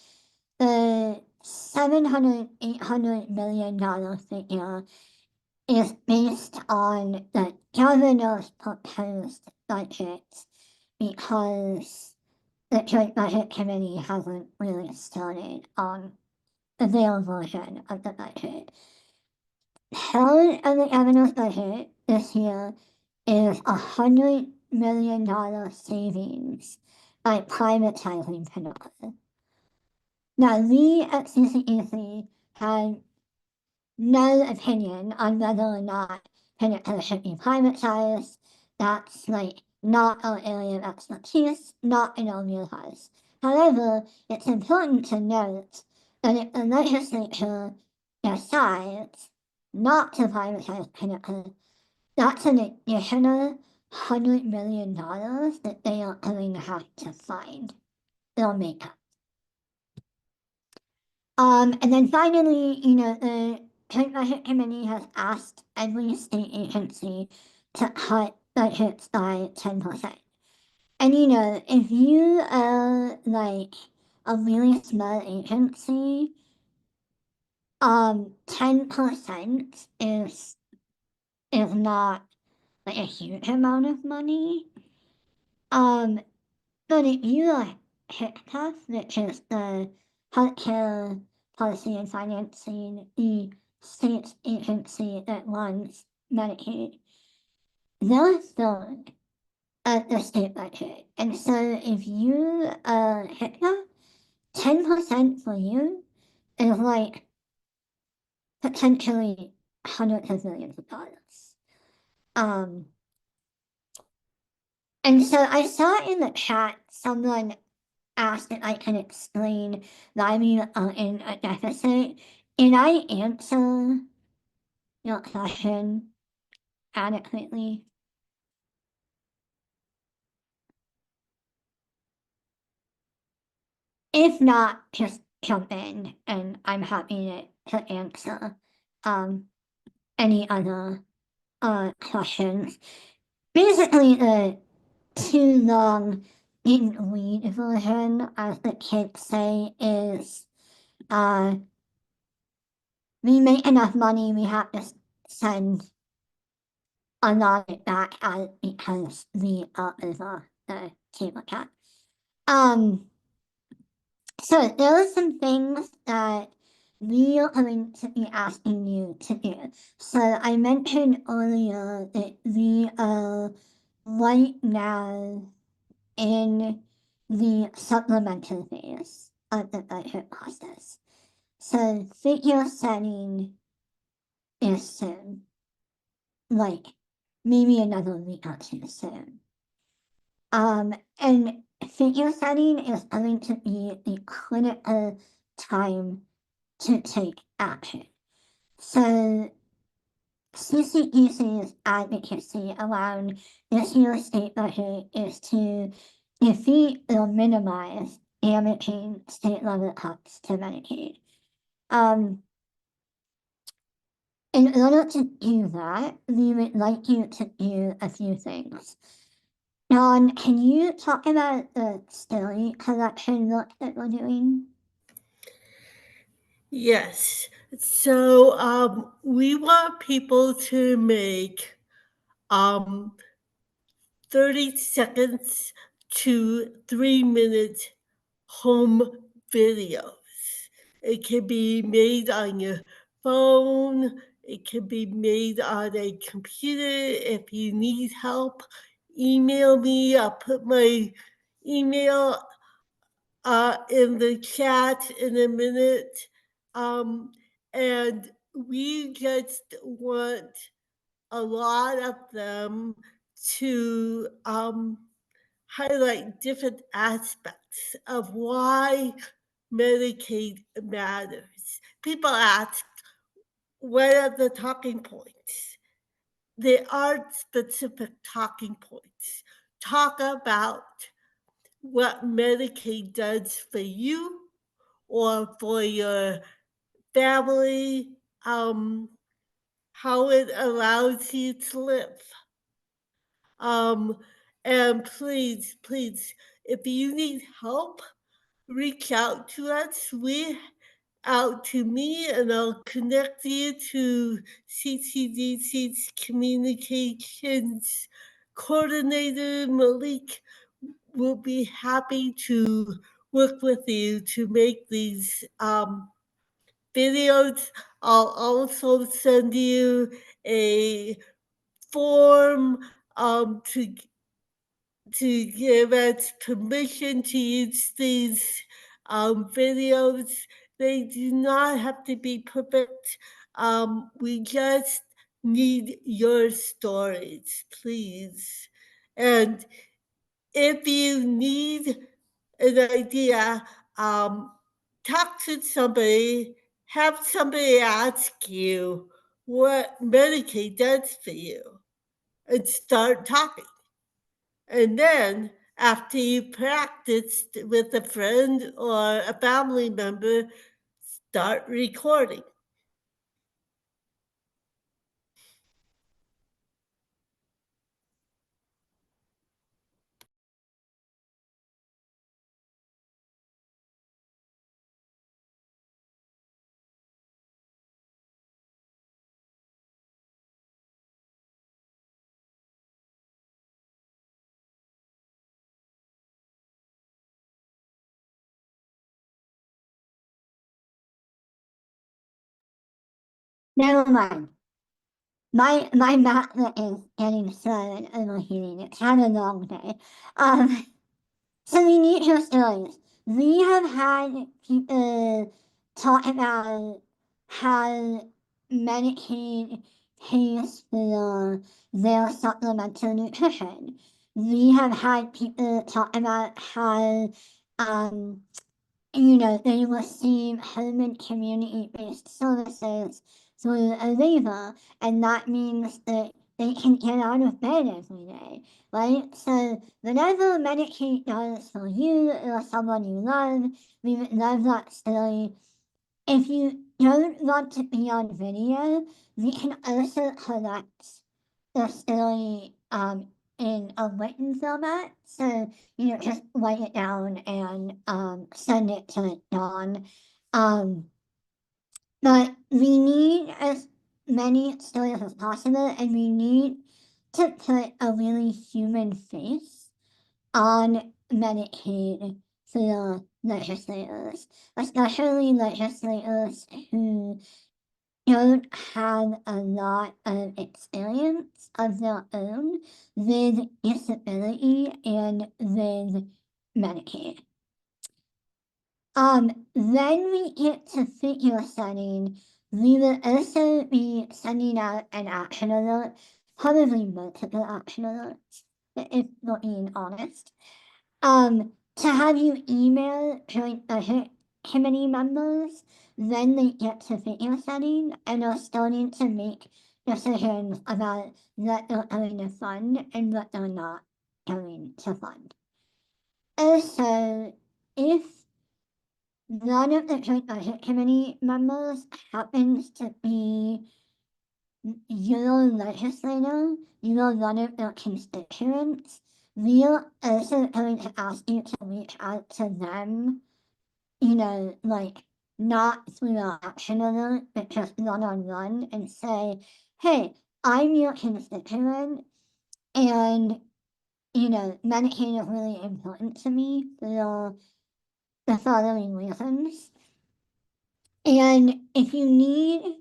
the $700-800 million figure is based on the governor's proposed budget because the Joint Budget Committee hasn't really started on their version of the budget. Part of the governor's budget this year is $100 million savings by privatizing Pinnacle. Now, we at CCDC had no opinion on whether or not Pinnacle should be privatized. That's like not our area of expertise, not in our wheelhouse. However, it's important to note that if the legislature decides not to privatize Pinnacle, that's an additional $100 million that they are going to have to find. They'll make up. And then finally, the Joint Budget Committee has asked every state agency to cut budgets by 10%. And if you are like a really small agency, 10% is not like a huge amount of money. But if you are HICTUF, which is the Healthcare Policy and Financing, the state agency that runs Medicaid, they're third at the state budget. And so if you are HICTUF, 10% for you is like potentially hundreds of millions of dollars. And so I saw in the chat someone asked if I can explain why we are in a deficit, and I answer your question adequately. If not, just jump in, and I'm happy to answer any other questions. Basically, the too long didn't read version, as the kids say, is we make enough money, we have to send a lot of it back out because we are over the table cap. So there are some things that we are going to be asking you to do. So I mentioned earlier that we are right now in the supplemental phase of the budget process. So figure setting is soon, like maybe another week or two soon. And figure setting is going to be the critical time to take action. So CCDC's advocacy around this year's state budget is to defeat or minimize damaging state level cuts to Medicaid. In order to do that, we would like you to do a few things. John, can you talk about the story collection work that we're doing? Yes. So we want people to make 30 seconds to 3 minute home videos. It can be made on your phone. It can be made on a computer. If you need help, email me. I'll put my email in the chat in a minute. And we just want a lot of them to highlight different aspects of why Medicaid matters. People ask, what are the talking points? There aren't specific talking points. Talk about what Medicaid does for you or for your family, how it allows you to live. And please, if you need help, reach out to us. Out to me, and I'll connect you to CCDC's communications coordinator, Malik. Will be happy to work with you to make these videos. I'll also send you a form to give us permission to use these videos. They do not have to be perfect. We just need your stories, please. And if you need an idea, talk to somebody, have somebody ask you what Medicaid does for you, and start talking. And then, after you practiced with a friend or a family member, start recording. Never mind. My math is getting slow and overheating. It's had a long day. So we need your stories. We have had people talk about how Medicaid pays for their supplemental nutrition. We have had people talk about how they receive home and community-based services through a waiver, and that means that they can get out of bed every day, right? So whatever Medicaid does for you or someone you love, we would love that story. If you don't want to be on video, we can also collect the story in a written format. So, just write it down and send it to Dawn. But we need as many stories as possible, and we need to put a really human face on Medicaid for legislators, especially legislators who don't have a lot of experience of their own with disability and with Medicaid. When we get to figure setting, we will also be sending out an action alert, probably multiple action alerts, if we're being honest, to have you email joint budget committee members when they get to figure setting and are starting to make decisions about what they're going to fund and what they're not going to fund. Also, if none of the joint budget committee members happens to be your legislator, one of their constituents, we are also going to ask you to reach out to them, not through an action alert, but just one-on-one and say, hey, I'm your constituent, and, Medicaid is really important to me for the following reasons. And if you need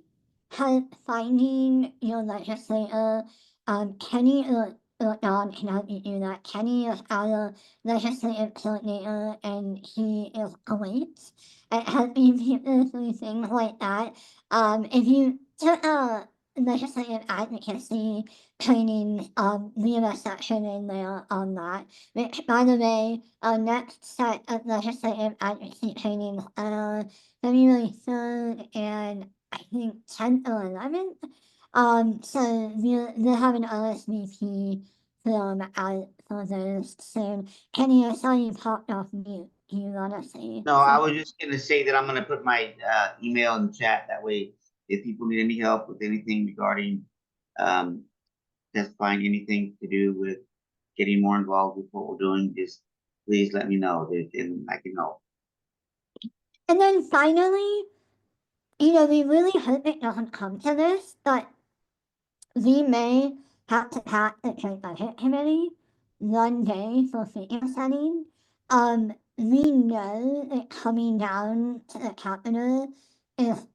help finding your legislator, Kenny or Don can help you do that. Kenny is our legislative coordinator, and he is great at helping people through things like that. If you took a legislative advocacy training, we have a section in there on that. Which, by the way, our next set of legislative advocacy trainings are February 3rd and I think 10th or 11th. So we'll have an RSVP film out for those soon. Kenny, I saw you popped off mute. Do you want to say? No, I was just gonna say that I'm gonna put my email in the chat. That way, if people need any help with anything regarding testifying, anything to do with getting more involved with what we're doing, just please let me know, and I can help. And then finally, we really hope it doesn't come to this, but we may have to pack the joint budget committee one day for figure setting. We know that coming down to the capital is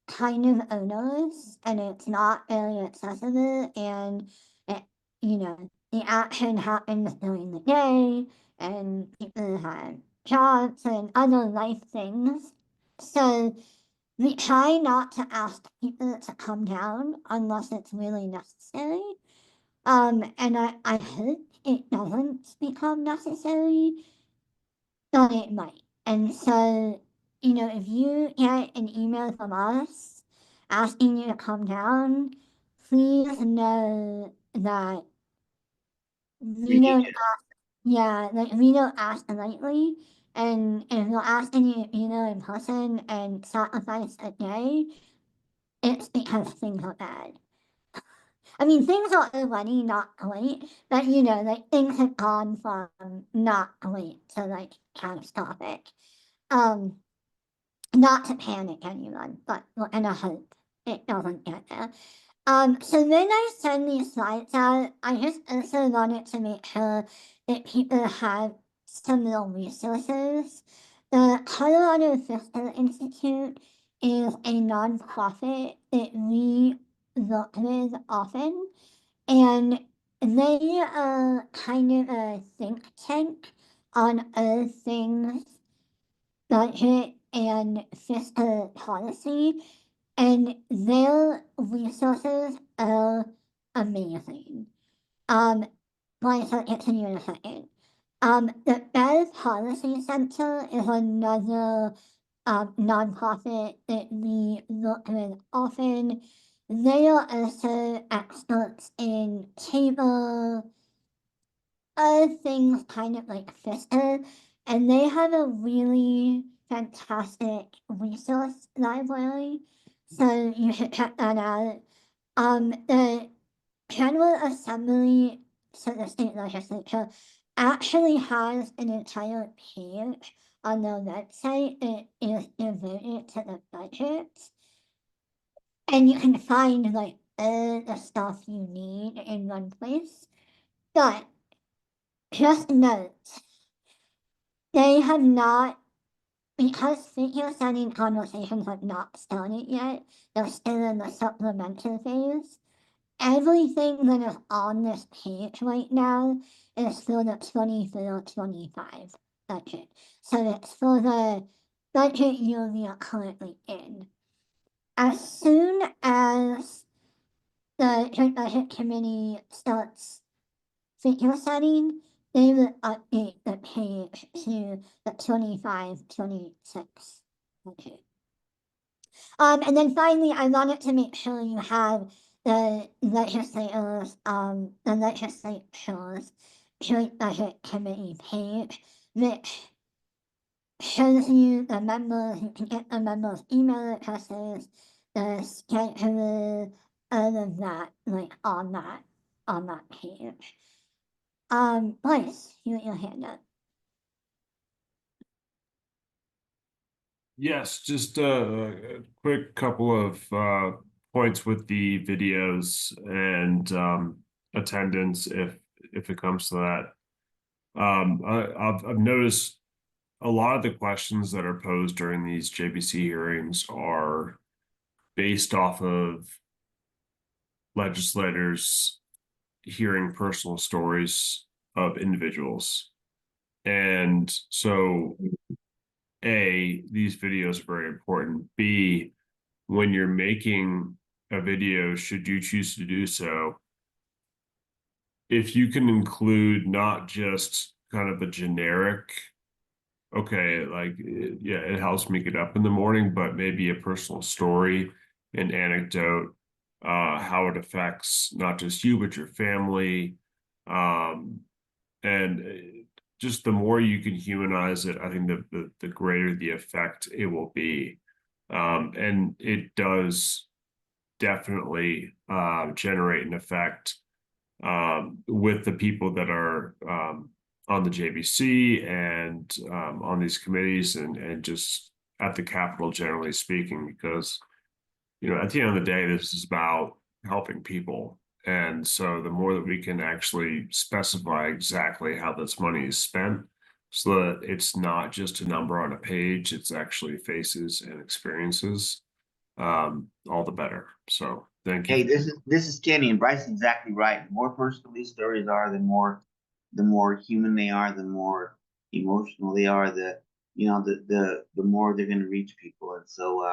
kind of onerous and it's not very accessible, and it, the action happens during the day and people have jobs and other life things. So we try not to ask people to come down unless it's really necessary. And I hope it doesn't become necessary, but it might. And so, if you get an email from us asking you to come down, please know that We we need don't you. yeah, like we don't ask lightly. And if we're asking you to be there in person and sacrifice a day, it's because things are bad. I mean, things are already not great, but like things have gone from not great to like catastrophic. Um, Not to panic anyone, but we're gonna hope it doesn't get there. So when I send these slides out, I just also wanted to make sure that people have some real resources. The Colorado Fiscal Institute is a nonprofit that we work with often, and they are kind of a think tank on all things budget and fiscal policy, and their resources are amazing. Like I'll get to you in a second. The Bev Policy Center is another nonprofit that we work with often. They are also experts in cable, other things kind of like fiscal, and they have a really fantastic resource library, so you should check that out. The General Assembly, so the state legislature, actually has an entire page on their website that is devoted to the budget, and you can find like all the stuff you need in one place. But just note, they have not, because figure setting conversations have not started yet, they're still in the supplemental phase. Everything that is on this page right now is for the 24-25 budget. So it's for the budget year we are currently in. As soon as the Joint Budget Committee starts figure setting, they will update the page to the 25-26 budget. And then finally, I wanted to make sure you have the legislators, the legislature's Joint Budget Committee page, which shows you the members, you can get the members' email addresses, the schedule, all of that, like on that page. Bryce, you got your hand up. Yes, just a quick couple of points with the videos and attendance if it comes to that. I've noticed a lot of the questions that are posed during these JBC hearings are based off of legislators hearing personal stories of individuals. And so A, these videos are very important. B, when you're making a video, should you choose to do so, if you can include not just kind of a generic, okay, like, yeah, it helps me get up in the morning, but maybe a personal story, an anecdote, how it affects not just you, but your family. And just the more you can humanize it, I think the greater the effect it will be. And it does definitely generate an effect with the people that are on the JBC and on these committees and just at the Capitol, generally speaking, because, you know, at the end of the day, this is about helping people. And so the more that we can actually specify exactly how this money is spent, so that it's not just a number on a page, it's actually faces and experiences, all the better. So thank you. Hey, this is Kenny, and Bryce is exactly right. The more personal these stories are, the more human they are, the more emotional they are, the more they're going to reach people. And so,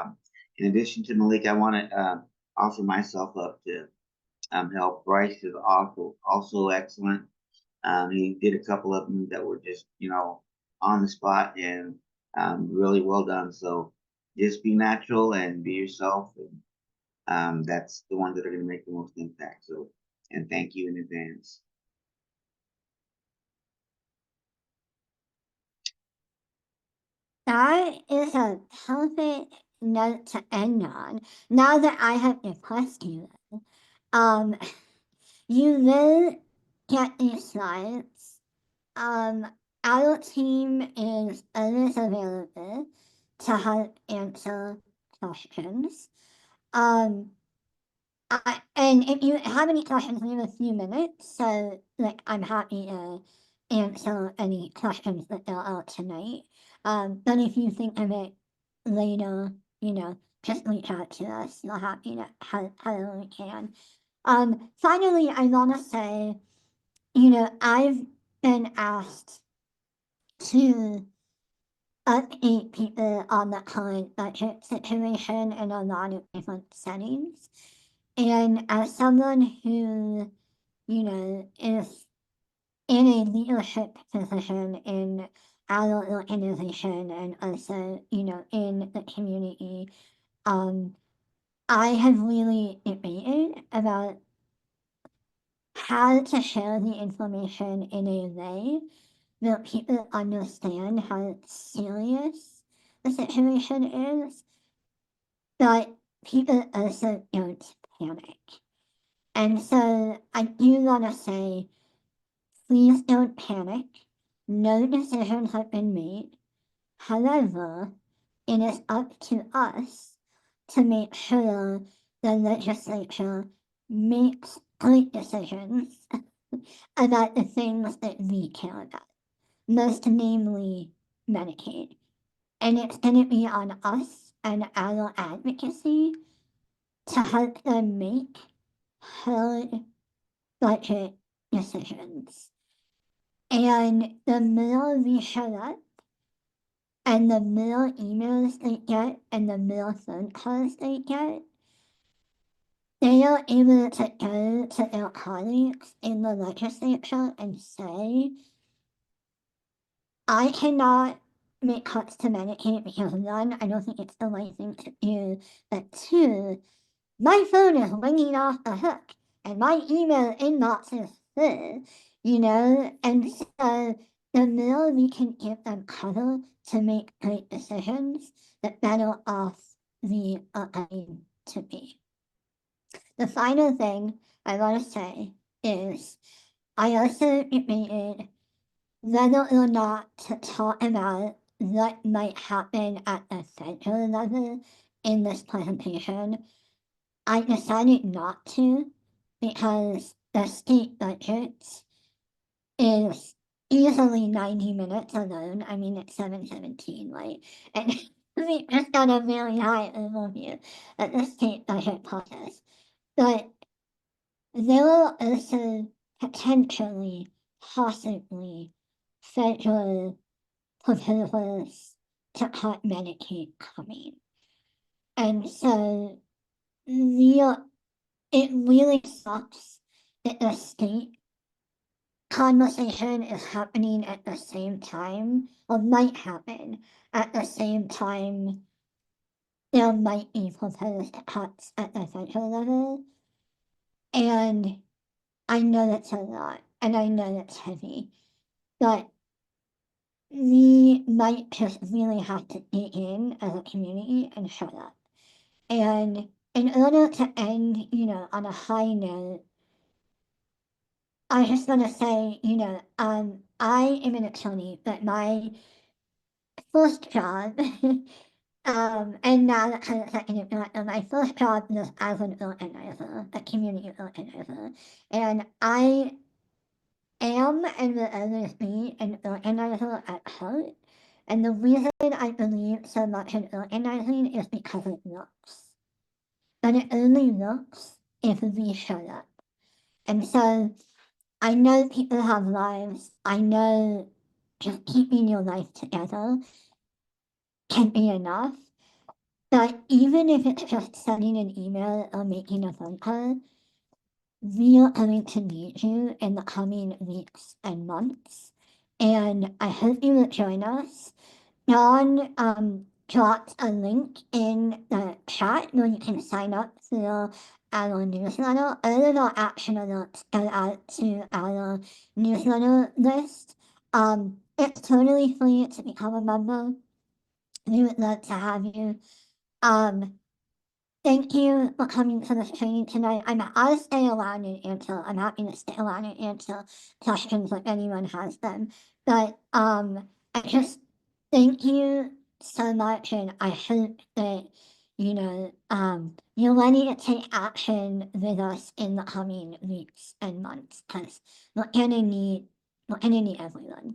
in addition to Malik, I want to offer myself up to help. Bryce is also excellent. He did a couple of them that were just, on the spot and really well done. So just be natural and be yourself, and that's the ones that are going to make the most impact. So, and thank you in advance. That is a perfect note to end on. Now that I have impressed you, um, you will get these slides. Our team is always available to help answer questions. And if you have any questions, we have a few minutes, so like I'm happy to answer any questions that there are tonight. But if you think of it later, just reach out to us. We're happy to however we can. Finally, I want to say, I've been asked to update people on the current budget situation in a lot of different settings. And as someone who, is in a leadership position in our organization and also, in the community, I have really debated about how to share the information in a way that people understand how serious the situation is, but people also don't panic. And so I do want to say, please don't panic. No decisions have been made. However, it is up to us to make sure the legislature makes great decisions about the things that we care about, most namely Medicaid. And it's going to be on us and our advocacy to help them make hard budget decisions. And the more we show up, and the more emails they get, and the more phone calls they get, they are able to go to their colleagues in the legislature and say, I cannot make cuts to Medicaid because one, I don't think it's the right thing to do, but two, my phone is ringing off the hook and my email inbox is full, and so the more we can give them cover to make great decisions, the better off we are going to be. The final thing I want to say is I also debated whether or not to talk about what might happen at the federal level in this presentation. I decided not to because the state budget is easily 90 minutes alone. I mean, it's 7:17, right? And we just got a very high overview of the state budget process. But there are also potentially, possibly, federal proposals to cut Medicaid coming. And so it really sucks that the state conversation is happening at the same time, or might happen at the same time there might be proposed cuts at the federal level. And I know that's a lot, and I know that's heavy, but we might just really have to dig in as a community and shut up. And in order to end, on a high note, I was just gonna say, I am an attorney, but my first job, and now that kind of second it, my first job was as an organizer, a community organizer, and I am and will always be an organizer at heart. And the reason I believe so much in organizing is because it works. But it only works if we show up. And so I know people have lives. I know just keeping your life together can be enough. But even if it's just sending an email or making a phone call, we are going to need you in the coming weeks and months. And I hope you will join us. John dropped a link in the chat where you can sign up for our newsletter. All of our action alerts go out to our newsletter list. It's totally free to become a member. We would love to have you. Thank you for coming to this training tonight. I'll stay around and answer. I'm happy to stay around and answer questions if anyone has them. But I just thank you so much, and I hope that you're ready to take action with us in the coming weeks and months, because we're gonna need everyone.